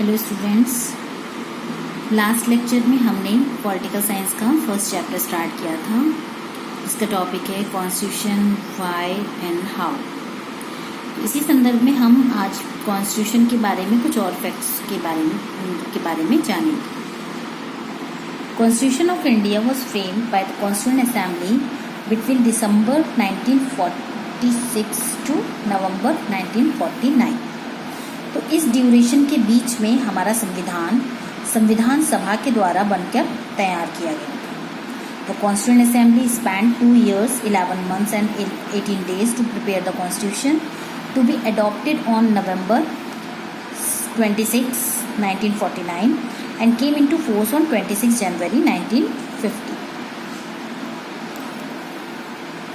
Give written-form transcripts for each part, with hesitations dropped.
Hello students, last lecture में हमने political science का फर्स्ट चैप्टर स्टार्ट किया था। इसका टॉपिक है कॉन्स्टिट्यूशन, व्हाई एंड हाउ। इसी संदर्भ में हम आज कॉन्स्टिट्यूशन के बारे में कुछ और फैक्ट्स के बारे में जानेंगे। Constitution of India was framed by the constituent assembly between December 1946 to November 1949। तो इस ड्यूरेशन के बीच में हमारा संविधान सभा के द्वारा बनकर तैयार किया गया था। The constituent assembly span 2 years 11 months and 18 days to prepare the constitution to be adopted on November 26, 1949 and came into force on 26 January 1950।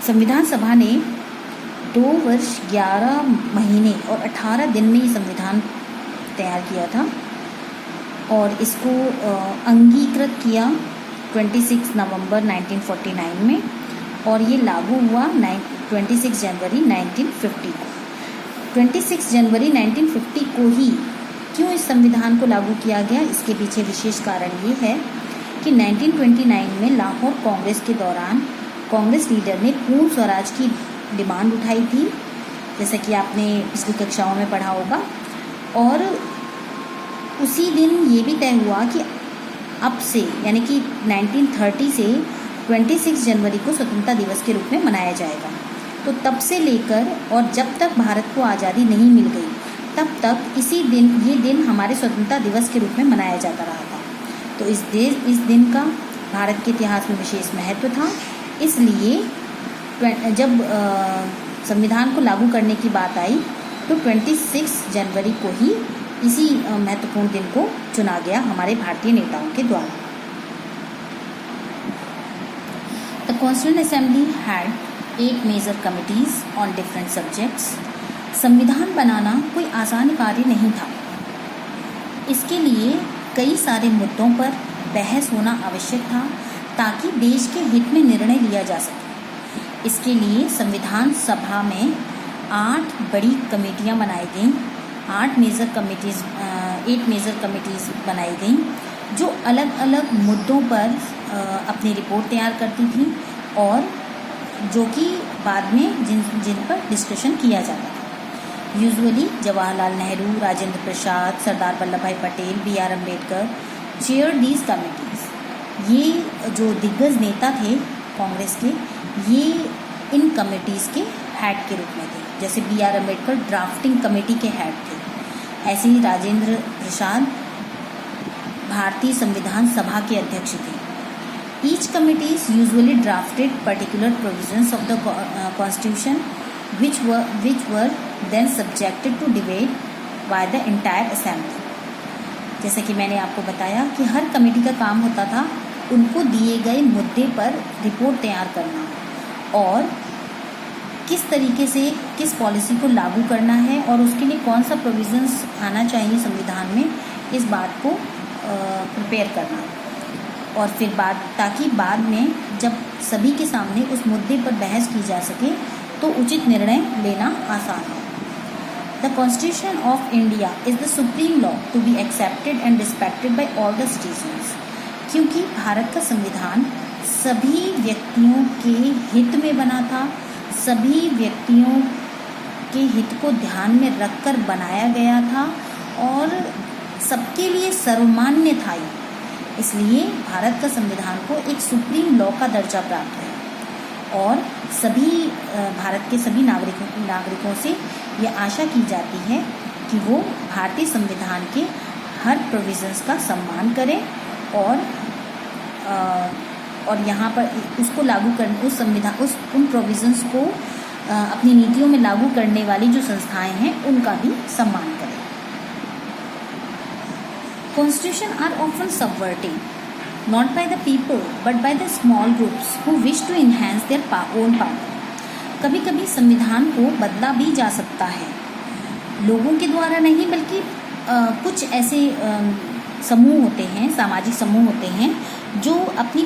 संविधान सभा ने 2 वर्ष 11 महीने और 18 दिन में ये संविधान तैयार किया था और इसको अंगीकृत किया 26 नवंबर 1949 में और ये लागू हुआ 26 जनवरी 1950 को। 26 जनवरी 1950 को ही क्यों इस संविधान को लागू किया गया, इसके पीछे विशेष कारण ये है कि 1929 में लाहौर कांग्रेस के दौरान कांग्रेस लीडर ने पूर्ण स्वराज की डिमांड उठाई थी, जैसा कि आपने पिछली कक्षाओं में पढ़ा होगा। और उसी दिन ये भी तय हुआ कि अब से यानी कि 1930 से 26 जनवरी को स्वतंत्रता दिवस के रूप में मनाया जाएगा। तो तब से लेकर और जब तक भारत को आज़ादी नहीं मिल गई तब तक ये दिन हमारे स्वतंत्रता दिवस के रूप में मनाया जाता रहा था। तो इस दिन का भारत के इतिहास में विशेष महत्व था। इसलिए जब संविधान को लागू करने की बात आई तो 26 जनवरी को ही इसी महत्वपूर्ण दिन को चुना गया हमारे भारतीय नेताओं के द्वारा। The constituent assembly had 8 major committees on different subjects. संविधान बनाना कोई आसान कार्य नहीं था। इसके लिए कई सारे मुद्दों पर बहस होना आवश्यक था ताकि देश के हित में निर्णय लिया जा सके। इसके लिए संविधान सभा में 8 बड़ी कमेटियां बनाई गईं, 8 मेजर कमिटीज़ बनाई गईं जो अलग अलग मुद्दों पर अपनी रिपोर्ट तैयार करती थीं और जो कि बाद में जिन पर डिस्कशन किया जाता था। यूजुअली जवाहरलाल नेहरू, राजेंद्र प्रसाद, सरदार वल्लभ भाई Patel, B.R. Ambedkar chair these committees. ये जो दिग्गज नेता थे कांग्रेस के, ये इन कमिटीज़ के हेड के रूप में थे। जैसे B.R. अम्बेडकर ड्राफ्टिंग कमेटी के हेड थे, ऐसे ही राजेंद्र प्रसाद भारतीय संविधान सभा के अध्यक्ष थे। Each committees usually drafted particular provisions of the constitution which were then subjected to debate by the entire assembly। जैसे कि मैंने आपको बताया कि हर कमेटी का काम होता था उनको दिए गए मुद्दे पर रिपोर्ट तैयार करना और किस तरीके से किस पॉलिसी को लागू करना है और उसके लिए कौन सा प्रोविजंस आना चाहिए संविधान में, इस बात को प्रिपेयर करना और फिर ताकि बाद में जब सभी के सामने उस मुद्दे पर बहस की जा सके तो उचित निर्णय लेना आसान हो। The constitution of India is the supreme law to be accepted and respected by all the citizens. क्योंकि भारत का संविधान सभी व्यक्तियों के हित में बना था, सभी व्यक्तियों के हित को ध्यान में रखकर बनाया गया था और सबके लिए सर्वमान्य था। इसलिए भारत का संविधान को एक सुप्रीम लॉ का दर्जा प्राप्त है और सभी भारत के सभी नागरिकों से ये आशा की जाती है कि वो भारतीय संविधान के हर प्रोविजंस का सम्मान करें और यहाँ पर उसको लागू करने उन प्रोविजंस को अपनी नीतियों में लागू करने वाली जो संस्थाएं हैं उनका भी सम्मान करें। Constitution are often subverted, not by the people but by the small groups who wish to enhance their own power। कभी कभी संविधान को बदला भी जा सकता है, लोगों के द्वारा नहीं बल्कि कुछ ऐसे समूह होते हैं, सामाजिक समूह होते हैं जो अपनी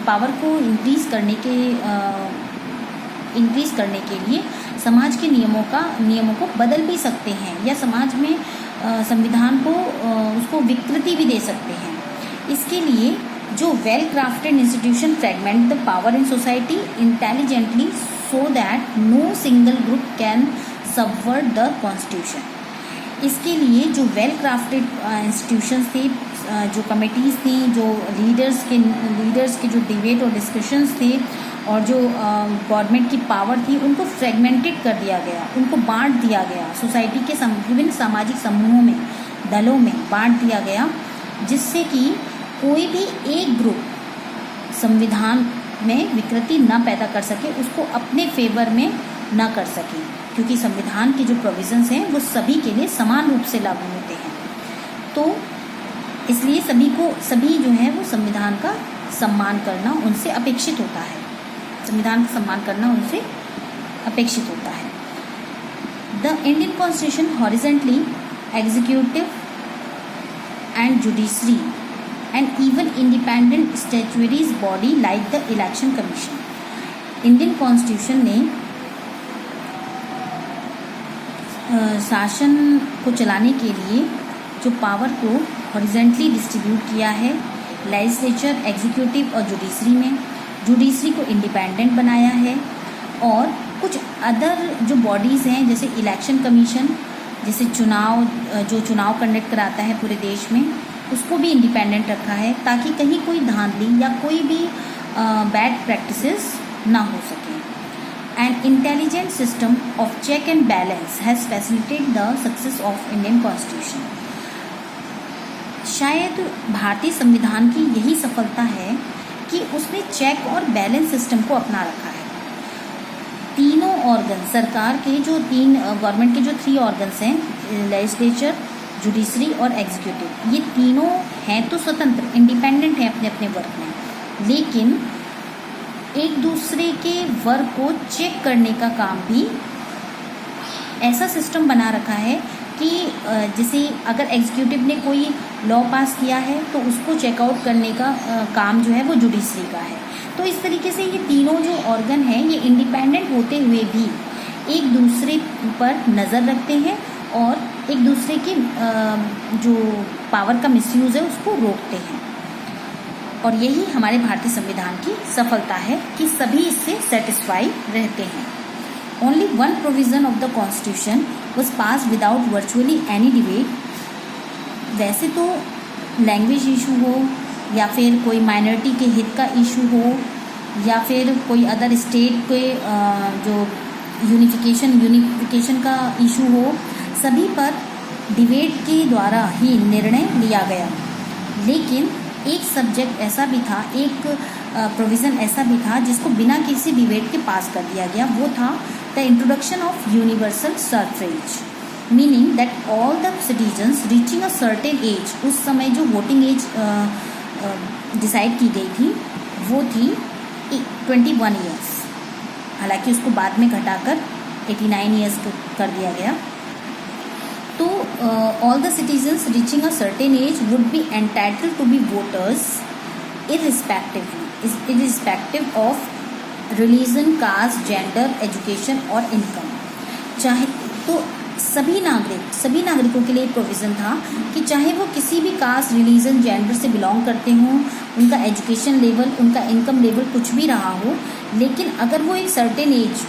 पावर को इंक्रीज़ करने के लिए समाज के नियमों को बदल भी सकते हैं या समाज में संविधान को उसको विकृति भी दे सकते हैं। इसके लिए जो well crafted institution fragment the power in society intelligently so that no single group can subvert the constitution. इसके लिए जो वेल क्राफ्टेड इंस्टीट्यूशंस थे, जो कमिटीज़ थी, जो लीडर्स के जो डिबेट और डिस्कशंस थे, और जो गवर्नमेंट की पावर थी, उनको फ्रेगमेंटेड कर दिया गया, उनको बांट दिया गया, सोसाइटी के विभिन्न सामाजिक समूहों में, दलों में बांट दिया गया, जिससे कि कोई भी एक ग्रुप संविधान में विकृति न पैदा कर सके, उसको अपने फेवर में न कर सके, क्योंकि संविधान के जो प्रोविजंस हैं वो सभी के लिए समान रूप से लागू होते हैं। तो इसलिए सभी जो है वो संविधान का सम्मान करना उनसे अपेक्षित होता है, संविधान का सम्मान करना उनसे अपेक्षित होता है। The Indian constitution horizontally executive and judiciary and even independent statutories body like the election commission. Indian constitution ने शासन को चलाने के लिए जो पावर को हॉरिजेंटली डिस्ट्रीब्यूट किया है लेजिस्लेचर, एग्जीक्यूटिव और जुडिशरी में, जुडिशरी को इंडिपेंडेंट बनाया है, और कुछ अदर जो बॉडीज़ हैं जैसे इलेक्शन कमीशन, जैसे चुनाव कंडक्ट कराता है पूरे देश में, उसको भी इंडिपेंडेंट रखा है, ताकि कहीं कोई धांधली या कोई भी बैड प्रैक्टिसेस ना हो सके। An intelligent system of check and balance has facilitated the success of Indian constitution. शायद भारतीय संविधान की यही सफलता है कि उसने चेक और बैलेंस सिस्टम को अपना रखा है। तीनों ऑर्गन, सरकार के जो गवर्नमेंट के जो 3 ऑर्गन्स हैं, लेजिस्लेचर, जुडिशरी और एग्जीक्यूटिव, ये तीनों हैं तो स्वतंत्र, इंडिपेंडेंट हैं अपने अपने वर्क में, लेकिन एक दूसरे के वर्क को चेक करने का काम भी ऐसा सिस्टम बना रखा है कि जैसे अगर एग्जीक्यूटिव ने कोई लॉ पास किया है तो उसको चेकआउट करने का काम जो है वो जुडिशरी का है। तो इस तरीके से ये तीनों जो ऑर्गन हैं ये इंडिपेंडेंट होते हुए भी एक दूसरे पर नज़र रखते हैं और एक दूसरे के जो पावर का मिसयूज़ है उसको रोकते हैं। और यही हमारे भारतीय संविधान की सफलता है कि सभी इससे सेटिस्फाई रहते हैं। Only one provision of the constitution was passed without virtually any debate। वैसे तो लैंग्वेज इशू हो या फिर कोई माइनॉरिटी के हित का इशू हो या फिर कोई अदर स्टेट के जो यूनिफिकेशन का इशू हो, सभी पर डिबेट के द्वारा ही निर्णय लिया गया। लेकिन एक सब्जेक्ट ऐसा भी था, एक प्रोविज़न ऐसा भी था जिसको बिना किसी डिबेट के पास कर दिया गया, वो था the introduction of universal suffrage, meaning that all the citizens reaching a certain as, उस समय जो वोटिंग एज डिसाइड की गई थी वो थी 21 ईयर्स, हालांकि उसको बाद में घटाकर 89 ईयर्स कर दिया गया। तो all the citizens reaching a certain age would be entitled to be voters irrespective of religion, caste, gender, education और इनकम। चाहे तो सभी नागरिकों के लिए प्रोविज़न था कि चाहे वो किसी भी कास्ट, रिलीजन, जेंडर से बिलोंग करते हों, उनका एजुकेशन लेवल, उनका इनकम लेवल कुछ भी रहा हो, लेकिन अगर वो एक सर्टेन एज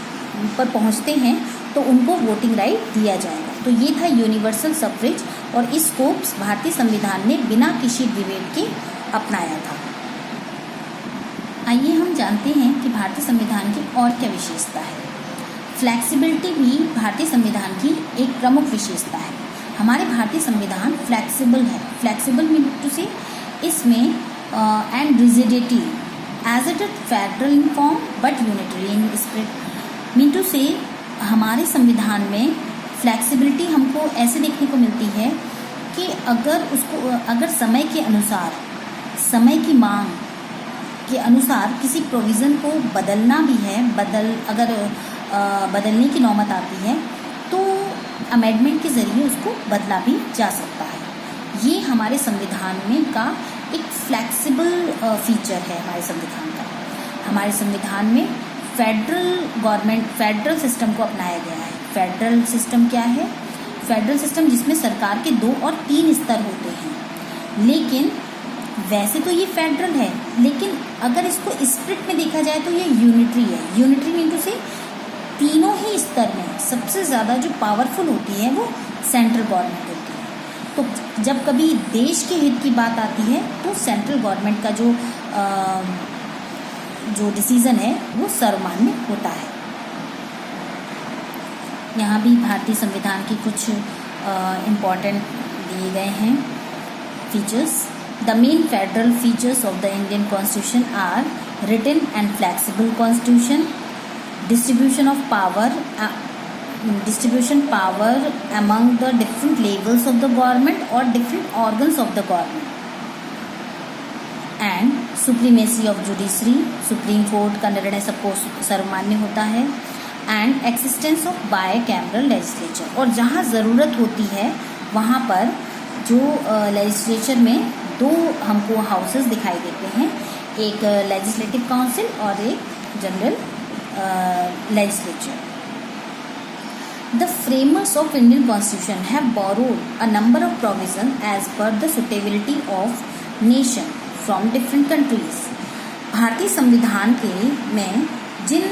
पर पहुंचते हैं तो उनको वोटिंग राइट दिया जाएगा। तो ये था यूनिवर्सल सफरेज और इसको भारतीय संविधान ने बिना किसी डिबेट के अपनाया था। आइए हम जानते हैं कि भारतीय संविधान की और क्या विशेषता है। फ्लैक्सिबिलिटी भी भारतीय संविधान की एक प्रमुख विशेषता है। हमारे भारतीय संविधान फ्लैक्सिबल है। फ्लैक्सिबल मीन टू से इसमें and rigidity as it is federal in form but unitary in spirit, mean to say हमारे संविधान में फ्लैक्सिबिलिटी हमको ऐसे देखने को मिलती है कि अगर समय के अनुसार, समय की मांग के अनुसार किसी प्रोविज़न को बदलना भी है, अगर बदलने की नौबत आती है तो अमेंडमेंट के ज़रिए उसको बदला भी जा सकता है। ये हमारे संविधान में का एक फ्लैक्सिबल फीचर है हमारे संविधान का। हमारे संविधान में फेडरल सिस्टम को अपनाया गया है। फेडरल सिस्टम क्या है? फेडरल सिस्टम जिसमें सरकार के 2 और 3 स्तर होते हैं। लेकिन वैसे तो ये फेडरल है, लेकिन अगर इसको स्प्लिट में देखा जाए तो ये यूनिटरी है। यूनिटरी मीन टू से तीनों ही स्तर में सबसे ज़्यादा जो पावरफुल होती है वो सेंट्रल गवर्नमेंट होती है। तो जब कभी देश के हित की बात आती है तो सेंट्रल गवर्नमेंट का जो डिसीज़न है वो सर्वमान्य होता है। यहाँ भी भारतीय संविधान की कुछ इम्पॉर्टेंट दिए गए हैं features. The main federal features of the Indian Constitution are written and flexible Constitution, distribution power among the different levels of the government or different organs of the government, and supremacy of judiciary, Supreme Court का निर्णय सबको सर्वमान्य होता है, and existence of bicameral legislature, और जहाँ ज़रूरत होती है वहाँ पर जो लेजिस्लेचर में 2 हमको हाउसेस दिखाई देते हैं, एक लेजिस्लेटिव काउंसिल और एक general legislature. The framers of Indian constitution have borrowed a number of provision as per the suitability of nation from different countries. भारतीय संविधान के में जिन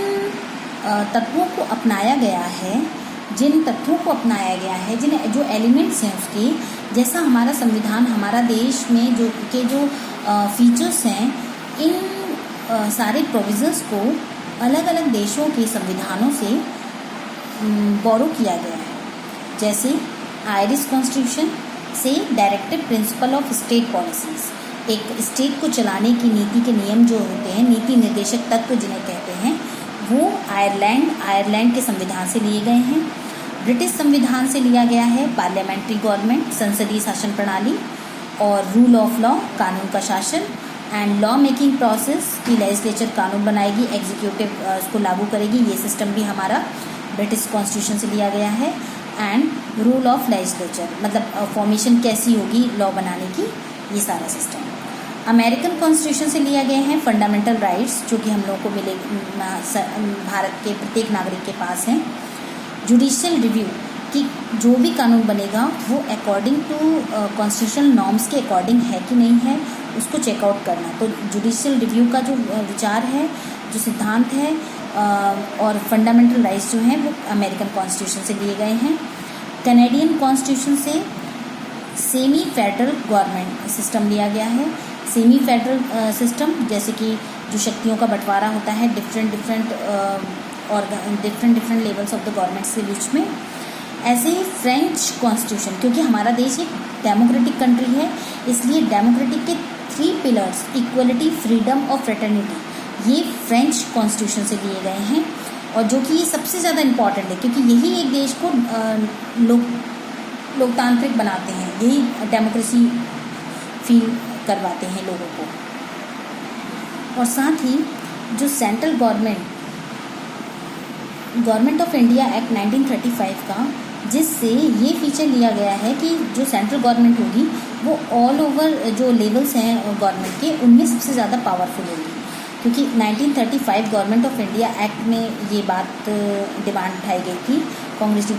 तत्वों को अपनाया गया है, जिन जो एलिमेंट्स हैं उसके, जैसा हमारा संविधान हमारा देश में जो फीचर्स हैं, इन सारे प्रोविजंस को अलग अलग देशों के संविधानों से बोरो किया गया है। जैसे आयरिश कॉन्स्टिट्यूशन से directive principle of state policies, एक स्टेट को चलाने की नीति के नियम जो होते हैं, नीति निर्देशक तत्व जिन्हें कहते हैं, वो आयरलैंड के संविधान से लिए गए हैं। ब्रिटिश संविधान से लिया गया है पार्लियामेंट्री गवर्नमेंट, संसदीय शासन प्रणाली, और रूल ऑफ लॉ, कानून का शासन, एंड लॉ मेकिंग प्रोसेस की लेजिस्लेचर कानून बनाएगी, एग्जीक्यूटिव उसको लागू करेगी। ये सिस्टम भी हमारा ब्रिटिश कॉन्स्टिट्यूशन से लिया गया है। एंड रूल ऑफ लेजिस्लेचर मतलब फॉर्मेशन कैसी होगी लॉ बनाने की, ये सारा सिस्टम। अमेरिकन कॉन्स्टिट्यूशन से लिया गया है फंडामेंटल राइट्स, जो कि हम लोगों को मिले भारत के प्रत्येक नागरिक के पास हैं। जुडिशियल रिव्यू कि जो भी कानून बनेगा वो अकॉर्डिंग टू कॉन्स्टिट्यूशनल नॉर्म्स के अकॉर्डिंग है कि नहीं है, उसको चेकआउट करना। तो जुडिशियल रिव्यू का जो विचार है, जो सिद्धांत है, और फंडामेंटल राइट्स जो हैं वो अमेरिकन कॉन्स्टिट्यूशन से लिए गए हैं। कैनेडियन कॉन्स्टिट्यूशन से सेमी फेडरल गवर्नमेंट सिस्टम लिया गया है। सेमी फेडरल सिस्टम जैसे कि जो शक्तियों का बंटवारा होता है different levels of the governments के बीच में। ऐसे ही फ्रेंच कॉन्स्टिट्यूशन, क्योंकि हमारा देश एक डेमोक्रेटिक कंट्री है, इसलिए डेमोक्रेटिक के 3 पिलर्स इक्वलिटी, फ्रीडम और फ्रेटर्निटी, ये फ्रेंच कॉन्स्टिट्यूशन से लिए गए हैं। और जो कि ये सबसे ज़्यादा इम्पॉर्टेंट है, क्योंकि यही एक देश को लोकतांत्रिक बनाते हैं, यही डेमोक्रेसी फील करवाते हैं लोगों को। और साथ ही जो central government of India act 1935 का, जिससे ये फीचर लिया गया है कि जो सेंट्रल गवर्नमेंट होगी वो ऑल ओवर जो लेवल्स हैं गवर्नमेंट के, उनमें सबसे ज़्यादा पावरफुल होगी। क्योंकि 1935 गवर्नमेंट ऑफ इंडिया एक्ट में ये बात डिमांड उठाई गई थी कांग्रेस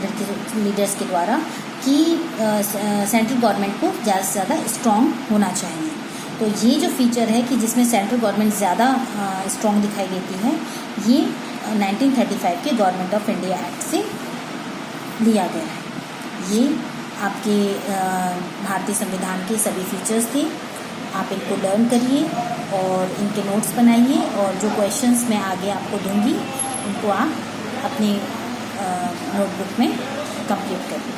लीडर्स के द्वारा कि सेंट्रल गवर्नमेंट को ज़्यादा से ज़्यादा स्ट्रॉन्ग होना चाहिए। तो ये जो फीचर है कि जिसमें सेंट्रल गवर्नमेंट ज़्यादा स्ट्रॉन्ग दिखाई देती है, ये 1935 के गवर्नमेंट ऑफ इंडिया एक्ट से लिया गया है। ये आपके भारतीय संविधान के सभी फीचर्स थे। आप इनको लर्न करिए और इनके नोट्स बनाइए, और जो क्वेश्चंस मैं आगे आपको दूंगी उनको आप अपनी नोटबुक में कंप्लीट करिए।